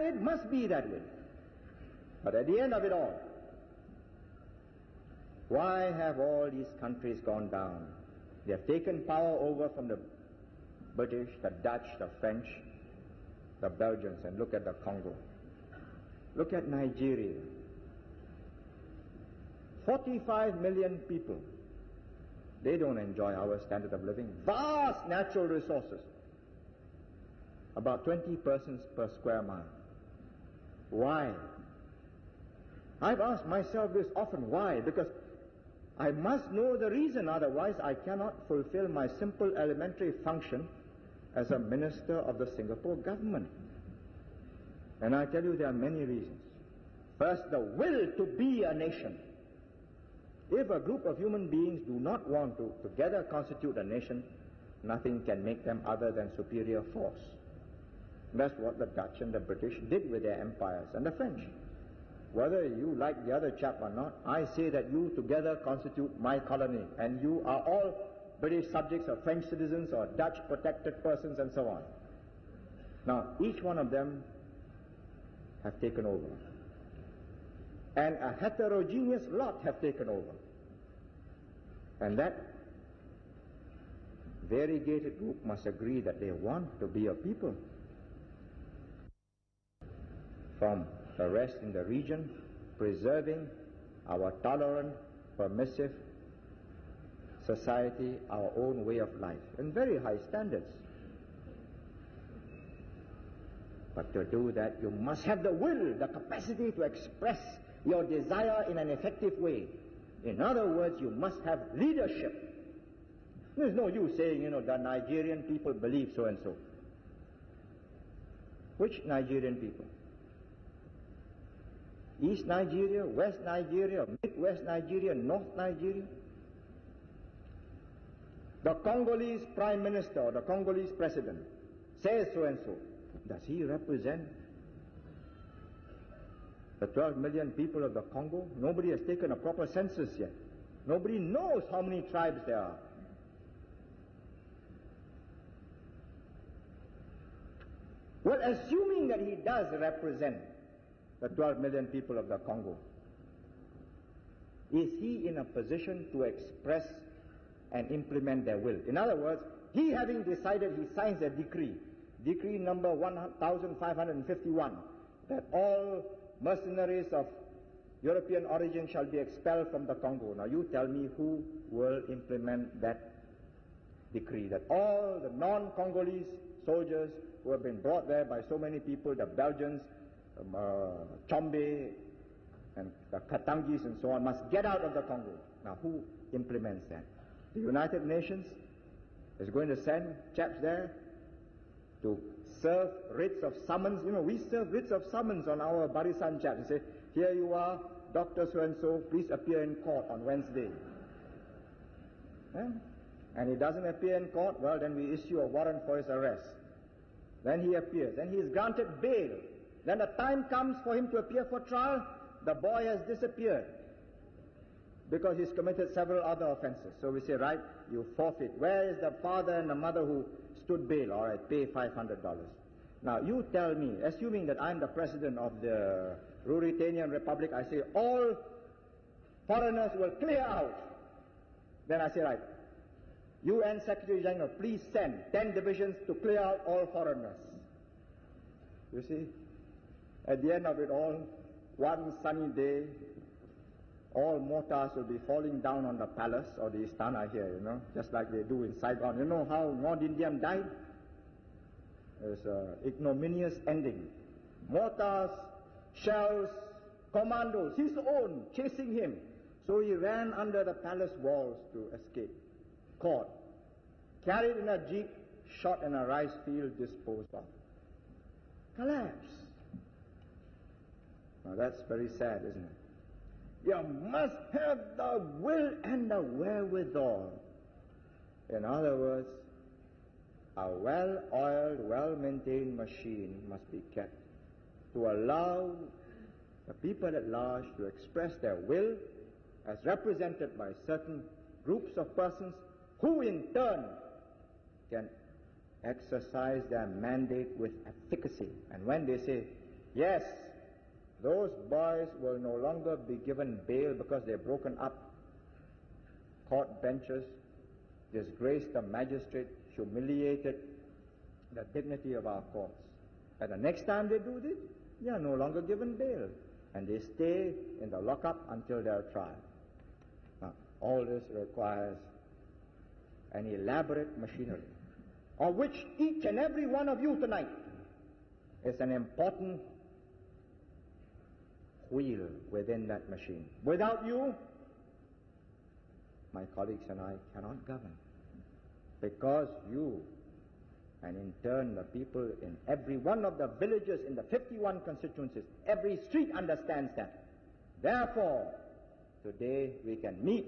it must be that way. But at the end of it all, why have all these countries gone down? They have taken power over from the British, the Dutch, the French, the Belgians, and look at the Congo. Look at Nigeria. 45 million people. They don't enjoy our standard of living. Vast natural resources. About 20 persons per square mile. Why? I've asked myself this often. Why? Because I must know the reason, otherwise I cannot fulfill my simple elementary function as a minister of the Singapore government. And I tell you there are many reasons. First, the will to be a nation. If a group of human beings do not want to together constitute a nation, nothing can make them other than superior force. That's what the Dutch and the British did with their empires, and the French. Whether you like the other chap or not, I say that you together constitute my colony, and you are all British subjects or French citizens or Dutch protected persons and so on. Now, each one of them have taken over. And a heterogeneous lot have taken over. And that variegated group must agree that they want to be a people. From the rest in the region, preserving our tolerant, permissive society, our own way of life, and very high standards. But to do that, you must have the will, the capacity to express your desire in an effective way. In other words, you must have leadership. There's no use saying, the Nigerian people believe so and so. Which Nigerian people? East Nigeria, West Nigeria, Midwest Nigeria, North Nigeria? The Congolese Prime Minister or the Congolese President says so and so. Does he represent the 12 million people of the Congo? Nobody has taken a proper census yet. Nobody knows how many tribes there are. Well, assuming that he does represent the 12 million people of the Congo, is he in a position to express and implement their will? In other words, he having decided, he signs a decree number 1551, that all mercenaries of European origin shall be expelled from the Congo. Now you tell me who will implement that decree, that all the non-Congolese soldiers who have been brought there by so many people, the Belgians, Chombe, and the Katangis and so on, must get out of the Congo. Now who implements that? The United Nations is going to send chaps there to serve writs of summons. We serve writs of summons on our Barisan chaps. We say, here you are, Dr. So-and-so, please appear in court on Wednesday. And he doesn't appear in court, well, then we issue a warrant for his arrest. Then he appears. Then he is granted bail. Then the time comes for him to appear for trial. The boy has disappeared because he's committed several other offenses. So we say, right, you forfeit. Where is the father and the mother who stood bail? All right, pay $500. Now, you tell me, assuming that I'm the president of the Ruritanian Republic, I say all foreigners will clear out. Then I say, right, UN Secretary General, please send 10 divisions to clear out all foreigners. You see, at the end of it all, one sunny day, all mortars will be falling down on the palace or the Istana here, just like they do in Saigon. You know how North Indian died? It's an ignominious ending. Mortars, shells, commandos, his own, chasing him. So he ran under the palace walls to escape. Caught, carried in a jeep, shot in a rice field, disposed of. Collapse. Now that's very sad, isn't it? You must have the will and the wherewithal. In other words, a well-oiled, well-maintained machine must be kept to allow the people at large to express their will as represented by certain groups of persons who in turn can exercise their mandate with efficacy. And when they say, Yes, those boys will no longer be given bail because they've broken up court benches, disgraced the magistrate, humiliated the dignity of our courts. And the next time they do this, they are no longer given bail, and they stay in the lockup until their trial. Now, all this requires an elaborate machinery, of which each and every one of you tonight is an important wheel within that machine. Without you, my colleagues and I cannot govern, because you, and in turn the people in every one of the villages in the 51 constituencies, every street understands that. Therefore, today we can meet